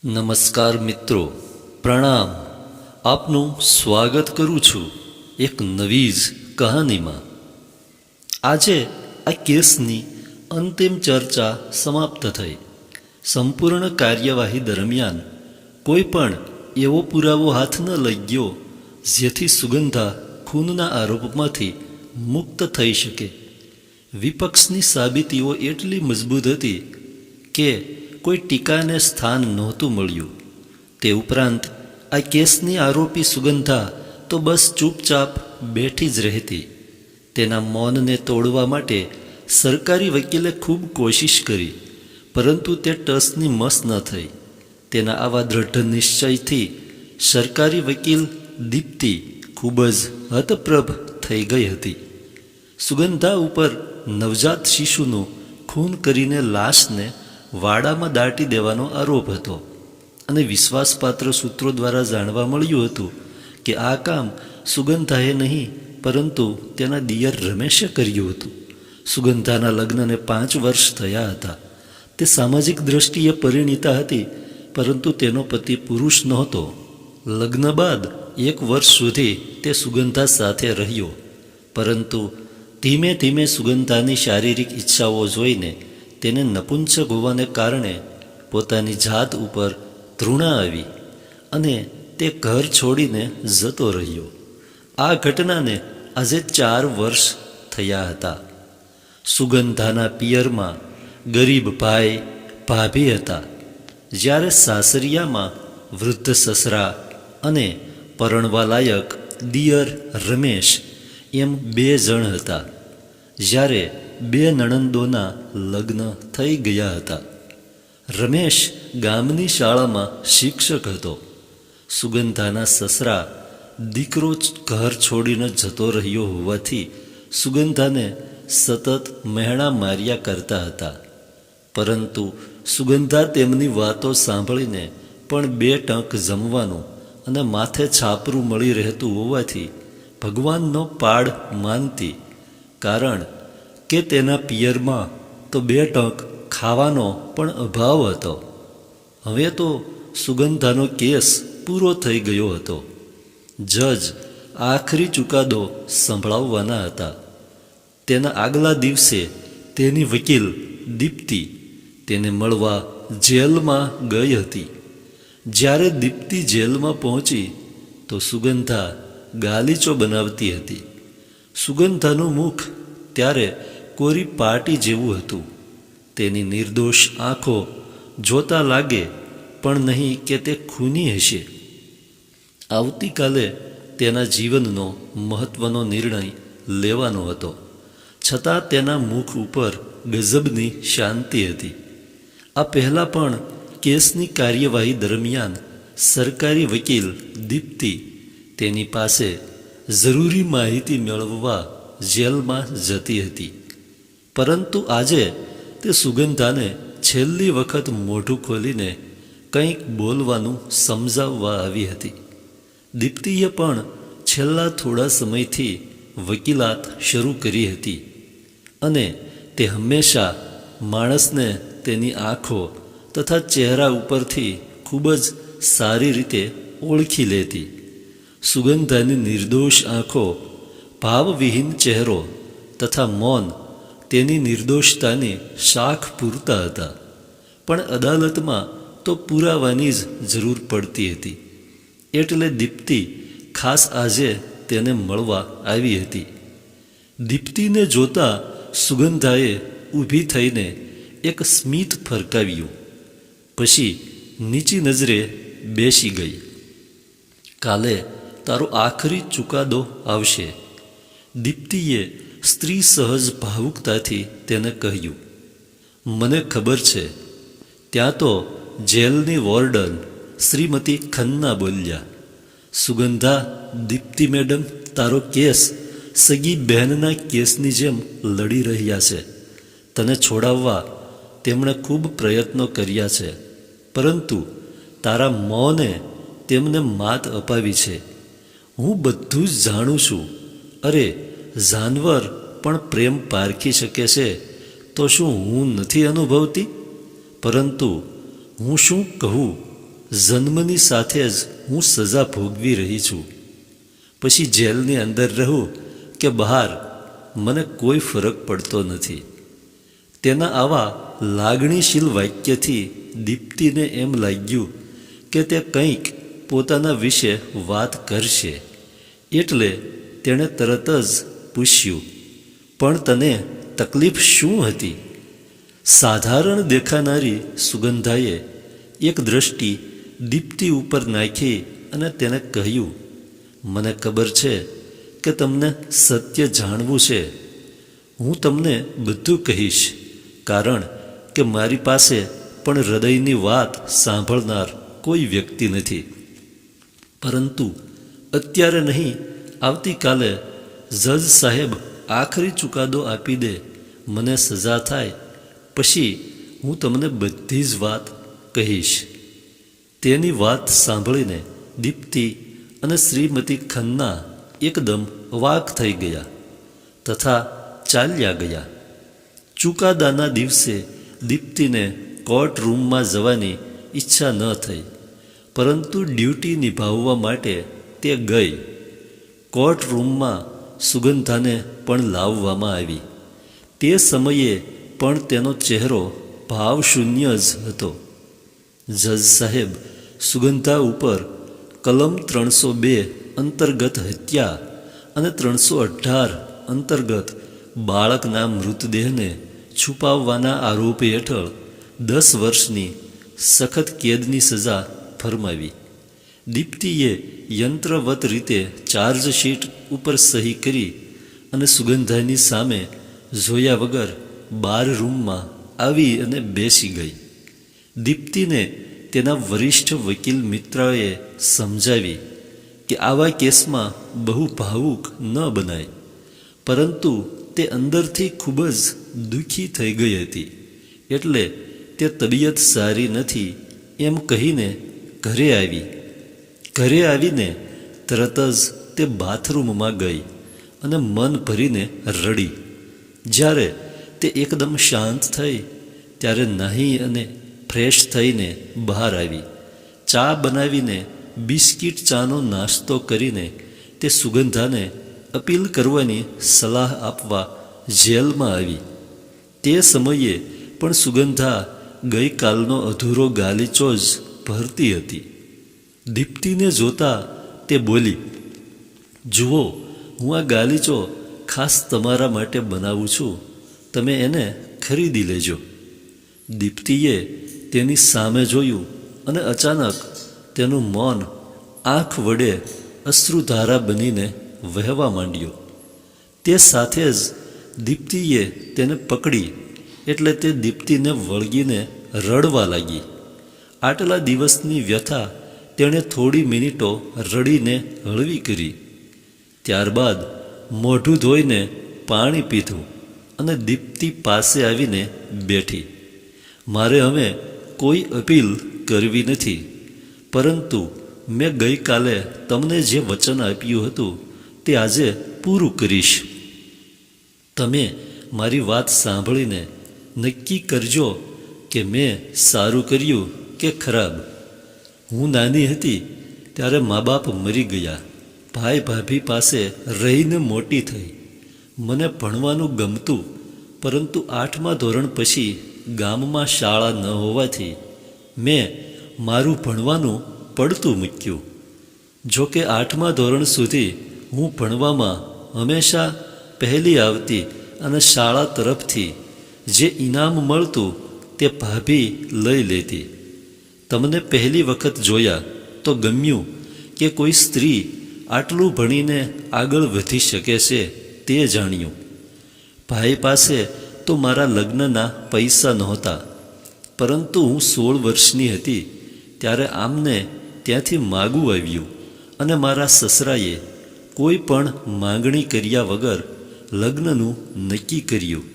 નમસ્કાર મિત્રો, પ્રણામ. આપનું સ્વાગત કરું છું એક નવી જ કહાનીમાં. આજે આ કેસની અંતિમ ચર્ચા સમાપ્ત થઈ. સંપૂર્ણ કાર્યવાહી દરમિયાન કોઈ પણ એવો પુરાવો હાથ ન લગ્યો જેથી સુગંધા ખૂનના આરોપમાંથી મુક્ત થઈ શકે. વિપક્ષની સાબિતીઓ એટલી મજબૂત હતી કે કોઈ ટીકાને સ્થાન નહોતું મળ્યું. તે ઉપરાંત આ કેસની આરોપી સુગંધા તો બસ ચૂપચાપ બેઠી જ રહેતી. તેના મૌનને તોડવા માટે સરકારી વકીલે ખૂબ કોશિશ કરી, પરંતુ તે ટસની મસ ન થઈ. તેના આવા દ્રઢ નિશ્ચયથી સરકારી વકીલ દીપ્તિ ખૂબ જ હતપ્રભ થઈ ગઈ હતી. સુગંધા ઉપર નવજાત શિશુનું ખૂન કરીને લાશને વાડામાં દાટી દેવાનો આરોપ હતો અને વિશ્વાસપાત્ર સૂત્રો દ્વારા જાણવા મળ્યું હતું કે આ કામ સુગંધાએ નહીં પરંતુ તેના દિયર રમેશે કર્યું હતું. સુગંધાના લગ્નને 5 વર્ષ થયા હતા. તે સામાજિક દ્રષ્ટિએ પરિણીતા હતી, પરંતુ તેનો પતિ પુરુષ નહોતો. લગ્ન બાદ 1 વર્ષ સુધી તે સુગંધા સાથે રહ્યો, પરંતુ ધીમે ધીમે સુગંધાની શારીરિક ઈચ્છાઓ જોઈને તેને નપુંસક હોવાને કારણે પોતાની જાત ઉપર ધૃણા આવી અને તે ઘર છોડીને જતો રહ્યો. આ ઘટનાને આજે 4 વર્ષ થયા હતા. સુગંધાના પિયરમાં ગરીબ ભાઈ ભાભી હતા, જ્યારે સાસરિયામાં વૃદ્ધ સસરા અને પરણવાલાયક દિયર રમેશ એમ 2 જણ હતા. જ્યારે 2 નણંદોના લગ્ન થઈ ગયા હતા. રમેશ ગામની શાળામાં શિક્ષક હતો. સુગંધાના સસરા દીકરો ઘર છોડીને જતો રહ્યો હોવાથી સુગંધાને સતત મહેણા માર્યા કરતા હતા, પરંતુ સુગંધા તેમની વાતો સાંભળીને પણ 2 ટંક જમવાનું અને માથે છાપરું મળી રહેતું હોવાથી ભગવાનનો પાડ માનતી, કારણ કે તેના પિયરમાં તો 2 ટંક ખાવાનો પણ અભાવ હતો. હવે તો સુગંધાનો કેસ પૂરો થઈ ગયો હતો. જજ આખરી ચુકાદો સંભળાવવાના હતા. તેના આગલા દિવસે તેની વકીલ દીપ્તિ તેને મળવા જેલમાં ગઈ હતી. જ્યારે દીપ્તિ જેલમાં પહોંચી તો સુગંધા ગાલીચો બનાવતી હતી. સુગંધાનું મુખ ત્યારે કોરી પાટી જેવું હતું. તેની નિર્દોષ આંખો જોતા લાગે પણ નહીં કે તે ખૂની હશે. આવતીકાલે તેના જીવનનો મહત્વનો નિર્ણય લેવાનો હતો, છતાં તેના મુખ ઉપર ગજબની શાંતિ હતી. આ પહેલાં પણ કેસની કાર્યવાહી દરમિયાન સરકારી વકીલ દીપ્તિ તેની પાસે જરૂરી માહિતી મેળવવા જેલમાં જતી હતી, પરંતુ આજે તે સુગંધાને છેલ્લી વખત મોઢું ખોલીને કંઈક બોલવાનું સમજાવવા આવી હતી. દીપ્તિએ પણ છેલ્લા થોડા સમયથી વકીલાત શરૂ કરી હતી અને તે હંમેશા માણસને તેની આંખો તથા ચહેરા ઉપરથી ખૂબ જ સારી રીતે ઓળખી લેતી. સુગંધાની નિર્દોષ આંખો, ભાવવિહીન ચહેરો તથા મૌન તેની નિર્દોષતાની સાખ પૂરતા હતા, પણ અદાલતમાં તો પુરાવાની જ જરૂર પડતી હતી. એટલે દીપ્તિ ખાસ આજે તેને મળવા આવી હતી. દીપ્તિને જોતા સુગંધાએ ઊભી થઈને એક સ્મિત ફરકાવ્યું, પછી નીચી નજરે બેસી ગઈ. કાલે તારો આખરી ચુકાદો આવશે, દીપ્તિએ સ્ત્રી સહજ ભાવુકતાથી તેને કહ્યું. મને ખબર છે, ત્યાં તો જેલની વોર્ડન શ્રીમતી ખન્ના બોલ્યા. સુગંધા, દીપ્તિ મેડમ તારો કેસ સગી બહેનના કેસની જેમ લડી રહ્યા છે. તને છોડાવવા તેમણે ખૂબ પ્રયત્નો કર્યા છે, પરંતુ તારા મૌને તેમને માત અપાવી છે. હું બધું જ જાણું છું. અરે, જાનવર પણ પ્રેમ પારખી શકે છે તો શું હું નથી અનુભવતી? પરંતુ હું શું કહું જન્મની સાથે જ હું સજા ભોગવી રહી છું. પછી જેલની અંદર રહું કે બહાર મને કોઈ ફરક પડતો નથી. તેના આવા લાગણીશીલ વાક્યથી દીપ્તિને એમ લાગ્યું કે તે કંઈક પોતાના વિશે વાત કરશે. એટલે તેણે તરત જ પૂછ્યું, પણ તને તકલીફ શું હતી? સાધારણ દેખાનારી સુગંધાએ એક દ્રષ્ટિ દીપ્તિ ઉપર નાખી અને તેને કહ્યું, મને ખબર છે કે તમને સત્ય જાણવું છે. હું તમને બધું કહીશ, કારણ કે મારી પાસે પણ હૃદયની વાત સાંભળનાર કોઈ વ્યક્તિ નથી. પરંતુ અત્યારે નહીં, આવતીકાલે જજ સાહેબ આખરી ચુકાદો આપી દે, મને સજા થાય, પછી હું તમને બધી જ વાત કહીશ. તેની વાત સાંભળીને દીપ્તિ અને શ્રીમતી ખન્ના એકદમ અવાક થઈ ગયા તથા ચાલ્યા ગયા. ચુકાદાના દિવસે દીપ્તિને કોર્ટ રૂમમાં જવાની ઈચ્છા ન થઈ, પરંતુ ડ્યુટી નિભાવવા માટે તે ગઈ. કોર્ટ રૂમમાં સુગંધાને પણ લાવવામાં આવી. તે સમયે પણ તેનો ચહેરો ભાવશૂન્ય જ હતો. જજ સાહેબ સુગંધા ઉપર કલમ 302 અંતર્ગત હત્યા અને 318 અંતર્ગત બાળકના મૃતદેહને છુપાવવાના આરોપ હેઠળ 10 વર્ષની સખત કેદની સજા ફરમાવી. દીપ્તિએ યંત્રવત રીતે ચાર્જશીટ ઉપર સહી કરી અને સુગંધાની સામે જોયા વગર બાર રૂમમાં આવી અને બેસી ગઈ. દીપ્તિને તેના વરિષ્ઠ વકીલ મિત્રએ સમજાવી કે આવા કેસમાં બહુ ભાવુક ન બનાય, પરંતુ તે અંદરથી ખૂબ જ દુઃખી થઈ ગઈ હતી. એટલે તે તબિયત સારી નથી એમ કહીને ઘરે આવી. ઘરે આવીને તરત જ તે બાથરૂમમાં ગઈ અને મન ભરીને રડી. જ્યારે તે એકદમ શાંત થઈ ત્યારે નાહી અને ફ્રેશ થઈને બહાર આવી. ચા બનાવીને બિસ્કિટ ચાનો નાસ્તો કરીને તે સુગંધાને અપીલ કરવાની સલાહ આપવા જેલમાં આવી. તે સમયે પણ સુગંધા ગઈકાલનો અધૂરો ગાલીચો જ ભરતી હતી. દીપ્તિને જોતા તે બોલી, જુઓ, હું આ ગાલીચો ખાસ તમારા માટે બનાવું છું, તમે એને ખરીદી લેજો. દીપ્તિએ તેની સામે જોયું અને અચાનક તેનું મૌન આંખ વડે અશ્રુધારા બનીને વહેવા માંડ્યો. તે સાથે જ દીપ્તિએ તેને પકડી એટલે તે દીપ્તિને વળગીને રડવા લાગી. આટલા દિવસની વ્યથા તેણે થોડી મિનિટો રડીને હળવી કરી. ત્યારબાદ મોઢું ધોઈને પાણી પીધું અને દીપ્તિ પાસે આવીને બેઠી. મારે હવે કોઈ અપીલ કરવી નથી, પરંતુ મેં ગઈકાલે તમને જે વચન આપ્યું હતું તે આજે પૂરું કરીશ. તમે મારી વાત સાંભળીને નક્કી કરજો કે મેં સારું કર્યું કે ખરાબ. હું નાની હતી ત્યારે મા બાપ મરી ગયા. ભાઈ ભાભી પાસે રહીને મોટી થઈ. મને ભણવાનું ગમતું, પરંતુ 8મા ધોરણ પછી ગામમાં શાળા ન હોવાથી મેં મારું ભણવાનું પડતું મૂક્યું. જો કે 8મા ધોરણ સુધી હું ભણવામાં હંમેશા પહેલી આવતી અને શાળા તરફથી જે ઇનામ મળતું તે ભાભી લઈ લેતી. તમને પહેલી વખત જોયા તો ગમ્યું કે કોઈ સ્ત્રી આટલું ભણીને આગળ વધી શકે છે તે જાણ્યું. ભાઈ પાસે તો મારા લગ્નના પૈસા નહોતા, પરંતુ હું 16 વર્ષની હતી ત્યારે આમને ત્યાંથી માગું આવ્યું અને મારા સસરાએ કોઈ પણ માંગણી કર્યા વગર લગ્નનું નક્કી કર્યું.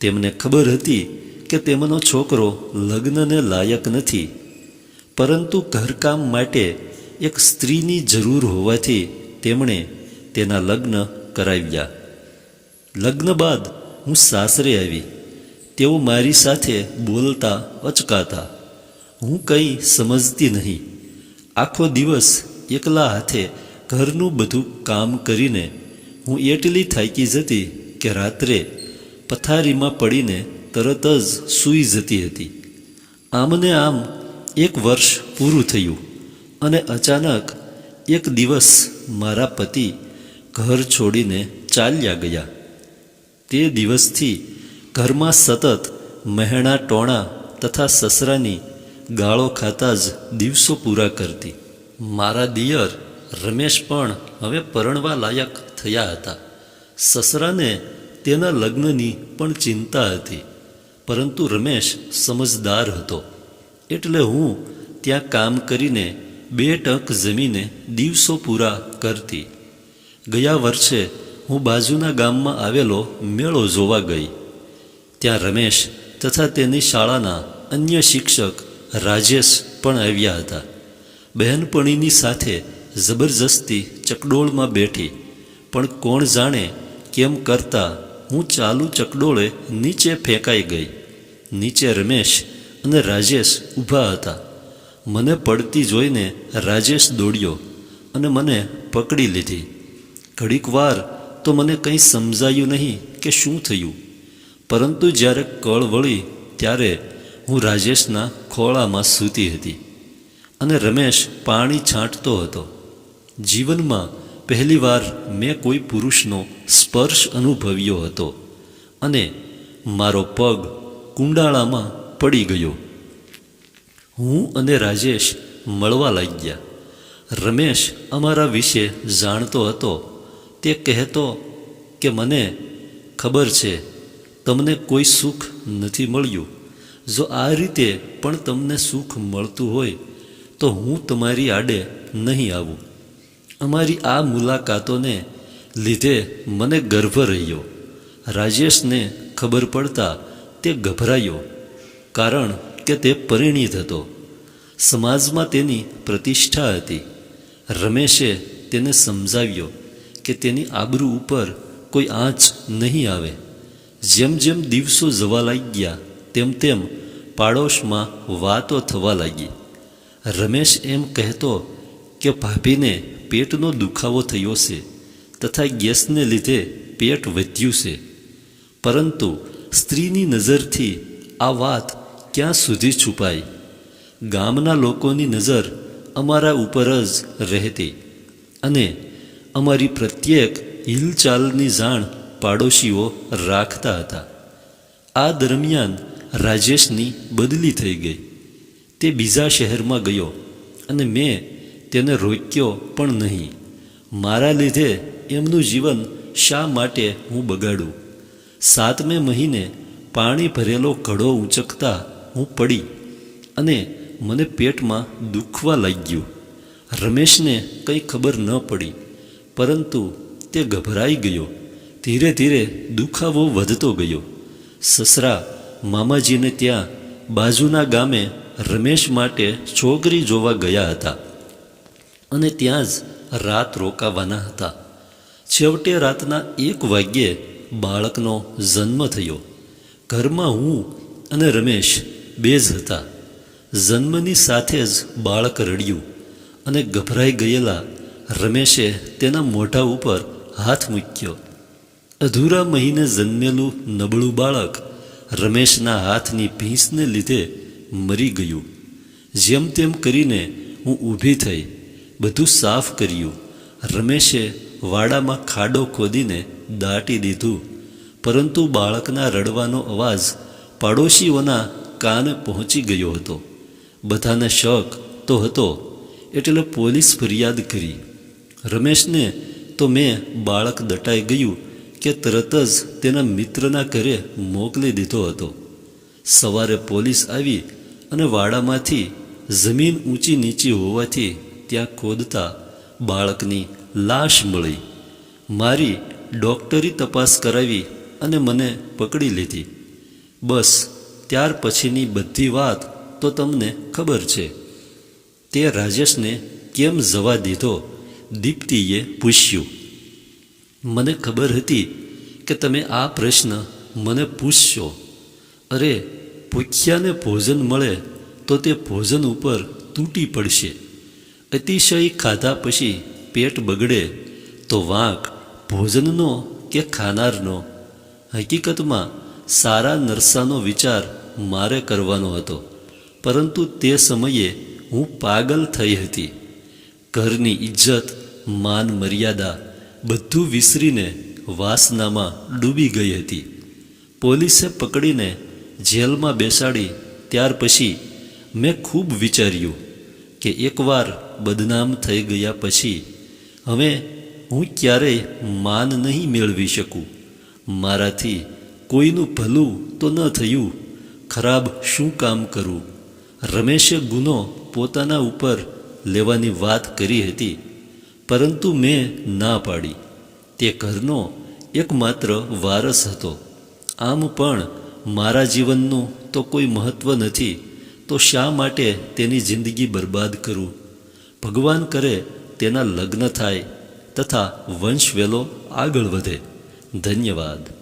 તેમને ખબર હતી કે તેમનો છોકરો લગ્નને લાયક નથી, પરંતુ ઘરકામ માટે એક સ્ત્રીની જરૂર હોવાથી તેમણે તેના લગ્ન કરાવ્યા. લગ્ન બાદ હું સાસરે આવી. તેઓ મારી સાથે બોલતા અચકાતા. હું કંઈ સમજતી નહીં. આખો દિવસ એકલા હાથે ઘરનું બધું કામ કરીને હું એટલી થાકી જતી કે રાત્રે પથારીમાં પડીને તરત જ સૂઈ જતી હતી. આમને આમ 1 વર્ષ પૂરું થયું અને અચાનક એક દિવસ મારા પતિ ઘર છોડીને ચાલ્યા ગયા. તે દિવસથી ઘરમાં સતત મહેણા ટોણા તથા સસરાની ગાળો ખાતા જ દિવસો પૂરા કરતી. મારા દિયર રમેશ પણ હવે પરણવા લાયક થયા હતા. સસરાને તેના લગ્નની પણ ચિંતા હતી, પરંતુ રમેશ સમજદાર હતો, એટલે હું ત્યાં કામ કરીને 2 ટંક જમીને દિવસો પૂરા કરતી. ગયા વર્ષે હું બાજુના ગામમાં આવેલો મેળો જોવા ગઈ. ત્યાં રમેશ તથા તેની શાળાના અન્ય શિક્ષક રાજેશ પણ આવ્યા હતા. બહેનપણીની સાથે જબરજસ્તી ચકડોળમાં બેઠી, પણ કોણ જાણે કેમ કરતાં હું ચાલુ ચકડોળે નીચે ફેંકાઈ ગઈ. નીચે રમેશ અને રાજેશ ઊભા હતા. મને પડતી જોઈને રાજેશ દોડ્યો અને મને પકડી લીધી. ઘડીક વાર તો મને કંઈ સમજાયું નહીં કે શું થયું, પરંતુ જ્યારે કળ વળી ત્યારે હું રાજેશના ખોળામાં સૂતી હતી અને રમેશ પાણી છાંટતો હતો. જીવનમાં પહેલીવાર મેં કોઈ પુરુષનો સ્પર્શ અનુભવ્યો હતો અને મારો પગ કુંડાળામાં પડી ગયો. હું અને રાજેશ મળવા લાગ્યા. રમેશ અમારા વિશે જાણતો હતો. તે કહેતો કે મને ખબર છે તમને કોઈ સુખ નથી મળ્યું. જો આ રીતે પણ તમને સુખ મળતું હોય તો હું તમારી આડે નહીં આવું. અમારી આ મુલાકાતોને લીધે મને ગર્વ રહ્યો. રાજેશને ખબર પડતા તે ગભરાયો, કારણ કે તે પરિણીત હતો. સમાજમાં તેની પ્રતિષ્ઠા હતી. રમેશે તેને સમજાવ્યો કે તેની આબરૂ ઉપર કોઈ આંચ નહીં આવે. જેમ જેમ દિવસો જવા લાગ્યા તેમ તેમ પાડોશમાં વાતો થવા લાગી. રમેશ એમ કહેતો કે ભાભીને પેટનો દુખાવો થયો છે તથા ગેસને લીધે પેટ વધ્યું છે. પરંતુ સ્ત્રીની નજરથી આ વાત ક્યાં સુધી છુપાય? ગામના લોકોની નજર અમારા ઉપર જ રહેતી અને અમારી પ્રત્યેક હિલચાલની જાણ પાડોશીઓ રાખતા હતા. આ દરમિયાન રાજેશની બદલી થઈ ગઈ. તે બીજા શહેરમાં ગયો અને મેં તેને રોક્યો પણ નહીં. મારા લીધે એમનું જીવન શા માટે હું બગાડું? 7મે મહિને પાણી ભરેલો ઘડો ઊંચકતા હું પડી અને મને પેટમાં દુખવા લાગ્યું. રમેશને કંઈ ખબર ન પડી, પરંતુ તે ગભરાઈ ગયો. ધીરે ધીરે દુખાવો વધતો ગયો. સસરા મામાજીને ત્યાં બાજુના ગામે રમેશ માટે છોકરી જોવા ગયા હતા અને ત્યાં જ રાત રોકાવાના હતા. છેવટે રાતના 1 વાગ્યે બાળકનો જન્મ થયો. ઘરમાં હું અને રમેશ 2 જ હતા. જન્મની સાથે જ બાળક રડ્યું અને ગભરાઈ ગયેલા રમેશે તેના મોઢા ઉપર હાથ મૂક્યો. અધૂરા મહિને જન્મેલું નબળું બાળક રમેશના હાથની ભીંસને લીધે મરી ગયું. જેમ તેમ કરીને હું ઊભી થઈ, બધું સાફ કર્યું. રમેશે વાડામાં ખાડો ખોદીને દાટી દીધું, પરંતુ બાળકના રડવાનો અવાજ પાડોશીઓના કાને પહોંચી ગયો હતો. બધાને શક તો હતો, એટલે પોલીસ ફરિયાદ કરી. રમેશને તો મેં બાળક દટાઈ ગયું કે તરત જ તેના મિત્રના ઘરે મોકલી દીધો હતો. સવારે પોલીસ આવી અને વાડામાંથી જમીન ઊંચી નીચી હોવાથી ત્યાં ખોદતા બાળકની લાશ મળી. મારી ડૉક્ટરી તપાસ કરાવી અને મને પકડી લીધી. બસ ત્યાર પછીની બધી વાત તો તમને ખબર છે. તે રાજેશને કેમ જવા દીધો? દીપ્તિએ પૂછ્યું. મને ખબર હતી કે તમે આ પ્રશ્ન મને પૂછશો. અરે, ભૂખ્યાને ભોજન મળે તો તે ભોજન ઉપર તૂટી પડશે. અતિશય ખાધા પછી પેટ બગડે તો વાંક ભોજનનો કે ખાનારનો. હકીકતમાં સારા નરસાનો વિચાર મારે કરવાનો હતો, પરંતુ તે સમયે હું પાગલ થઈ હતી. ઘરની ઇજ્જત, માન મર્યાદા બધું વિસરીને વાસનામાં ડૂબી ગઈ હતી. પોલીસે પકડીને જેલમાં બેસાડી ત્યાર પછી મેં ખૂબ વિચાર્યું કે એકવાર બદનામ થઈ ગયા પછી હવે હું ક્યારેય માન નહીં મેળવી શકું. મારાથી કોઈનું ભલું તો ન થયું, ખરાબ શું કામ કરું? રમેશે ગુનો પોતાના ઉપર લેવાની વાત કરી હતી, પરંતુ મેં ના પાડી. તે ઘરનો એકમાત્ર વારસ હતો. આમ પણ મારા જીવનનું તો કોઈ મહત્ત્વ નથી, તો શા માટે તેની જિંદગી બરબાદ કરું? ભગવાન કરે તેના લગ્ન થાય તથા વંશવેલો આગળ વધે. ધન્યવાદ.